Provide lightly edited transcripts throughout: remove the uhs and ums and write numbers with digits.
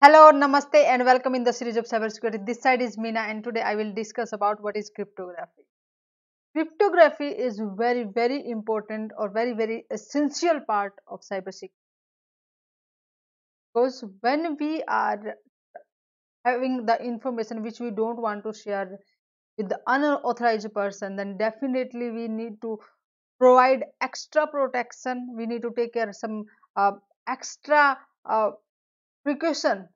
Hello, namaste, and welcome in the series of cybersecurity. This side is Meena, and today I will discuss about what is cryptography. Cryptography is very important or very essential part of cybersecurity because when we are having the information which we don't want to share with the unauthorized person, then definitely we need to provide extra protection. We need to take care of some extra precaution,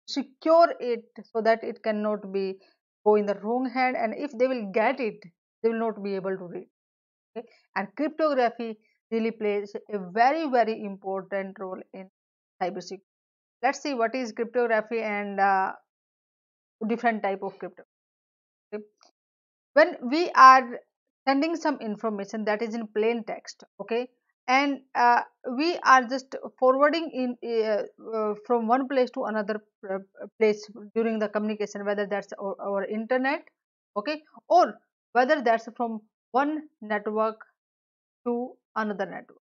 secure it so that it cannot be go in the wrong hand, and if they will get it, they will not be able to read. Okay? And cryptography really plays a very important role in cybersecurity. Let's see what is cryptography and different type of cryptography. Okay? When we are sending some information that is in plain text, okay, and we are just forwarding in from one place to another place during the communication, whether that's our internet, okay, or whether that's from one network to another network,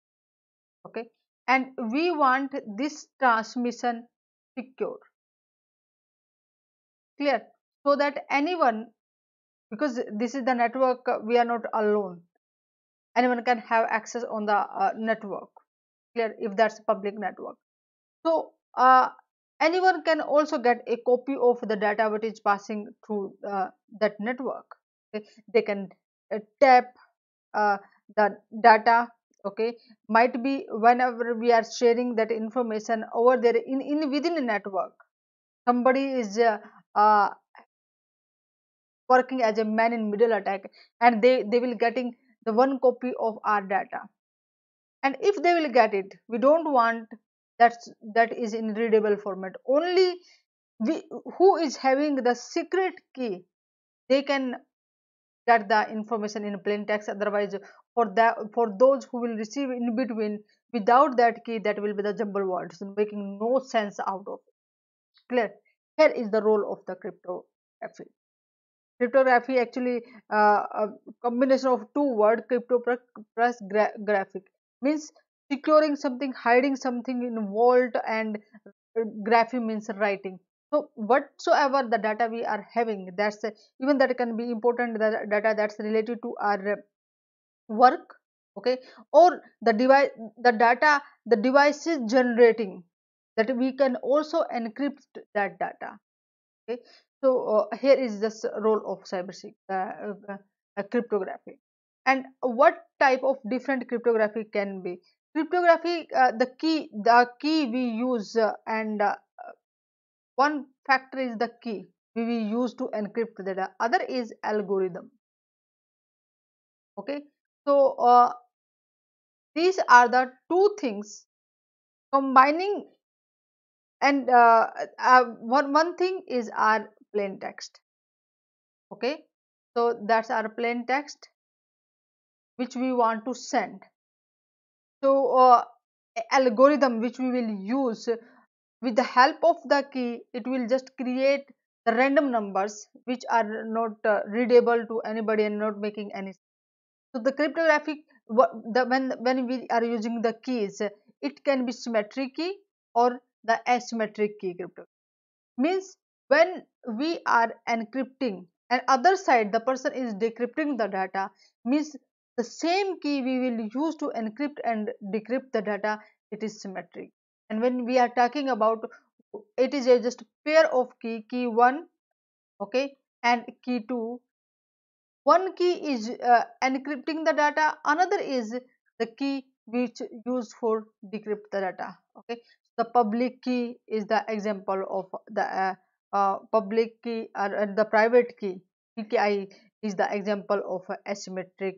okay, and we want this transmission secure, clear, so that anyone, because this is the network, we are not alone, anyone can have access on the network, clear, if that's a public network. So anyone can also get a copy of the data which is passing through that network. Okay? They can tap uh, the data, okay, might be whenever we are sharing that information over there in within a network, somebody is uh, working as a man in middle attack, and they will getting the one copy of our data, and if they will get it, we don't want that is in readable format. Only we who is having the secret key, they can get the information in plain text. Otherwise, for those who will receive in between without that key, that will be the jumble words making no sense out of it. Clear? Here is the role of the cryptography. Cryptography actually a combination of two words, crypto plus graphic, means securing something, hiding something in vault, and graphy means writing. So whatsoever the data we are having, that's even that can be important, the data that's related to our work, okay, or the device, the data the device is generating, that we can also encrypt that data. Okay, so here is this role of cryptography. And what type of different cryptography can be? Cryptography, the key we use, and one factor is the key we use to encrypt the data, other is algorithm. Okay, so these are the two things combining, and one thing is our plain text. Okay, so that's our plain text which we want to send. So algorithm which we will use, with the help of the key, it will just create the random numbers which are not readable to anybody and not making any sense. So the cryptographic, when we are using the keys, it can be symmetric key or the asymmetric key cryptography. Means when we are encrypting and other side the person is decrypting the data, means the same key we will use to encrypt and decrypt the data, it is symmetric. And when we are talking about, it is a just pair of key 1, okay, and key 2. One key is encrypting the data, another is the key which used for decrypt the data. Okay, the public key is the example of the public key, or the private key PKI is the example of asymmetric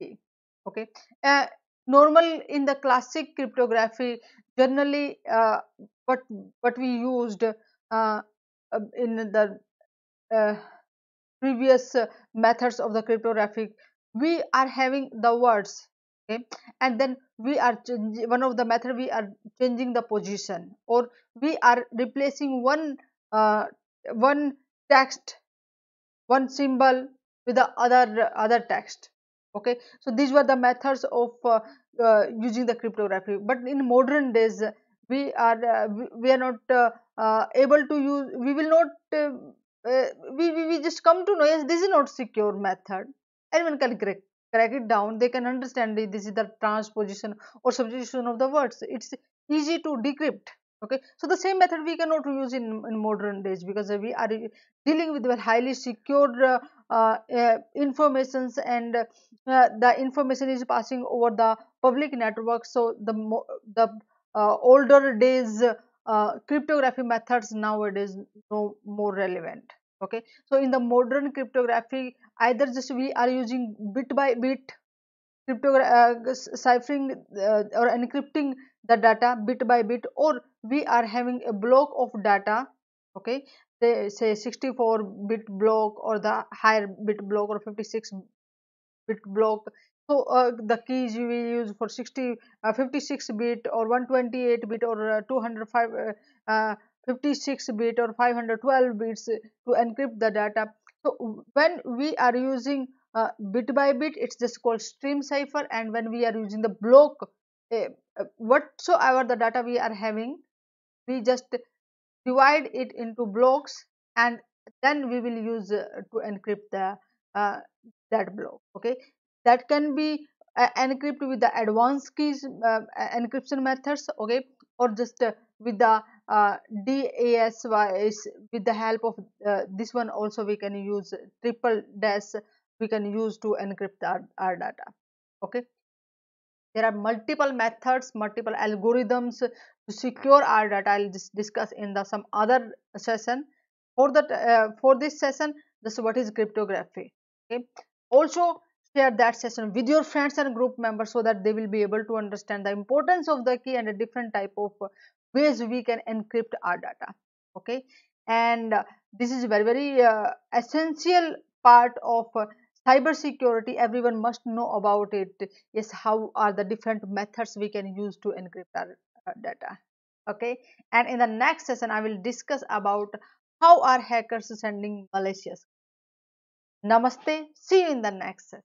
key. Okay, uh, normal in the classic cryptography, generally what we used in the uh, previous methods of the cryptographic, we are having the words, okay, and then we are one of the method, we are changing the position, or we are replacing uh, one text, one symbol with the other text. Okay, so these were the methods of using the cryptography. But in modern days, we are not able to use, we will not uh, we just come to know, yes, this is not secure method. Anyone can crack it down, they can understand it, this is the transposition or substitution of the words, it's easy to decrypt. Okay, so the same method we cannot use in modern days, because we are dealing with very highly secured informations, and the information is passing over the public network. So the older days cryptography methods nowadays no more relevant. Okay, so in the modern cryptography, either just we are using bit by bit ciphering or encrypting the data bit by bit, or we are having a block of data. Okay, they say 64 bit block or the higher bit block or 56 bit block. So the keys you will use for 56 bit or 128 bit or 205 56 bit or 512 bits to encrypt the data. So when we are using bit by bit, it's just called stream cipher, and when we are using the block, whatsoever the data we are having, we just divide it into blocks, and then we will use to encrypt the uh, that block. Okay, that can be encrypt with the advanced keys encryption methods. Okay, or just with the DASY, with the help of this one also we can use triple dash, we can use to encrypt our data. Okay, there are multiple methods, multiple algorithms to secure our data. I'll just discuss in the some other session. For this session, this what is cryptography. Okay. Also share that session with your friends and group members, so that they will be able to understand the importance of the key and a different type of ways we can encrypt our data. Okay, and this is very very essential part of cyber security. Everyone must know about it. Yes, how are the different methods we can use to encrypt our data. Okay, and in the next session I will discuss about how are hackers sending malicious. Namaste, see you in the next session.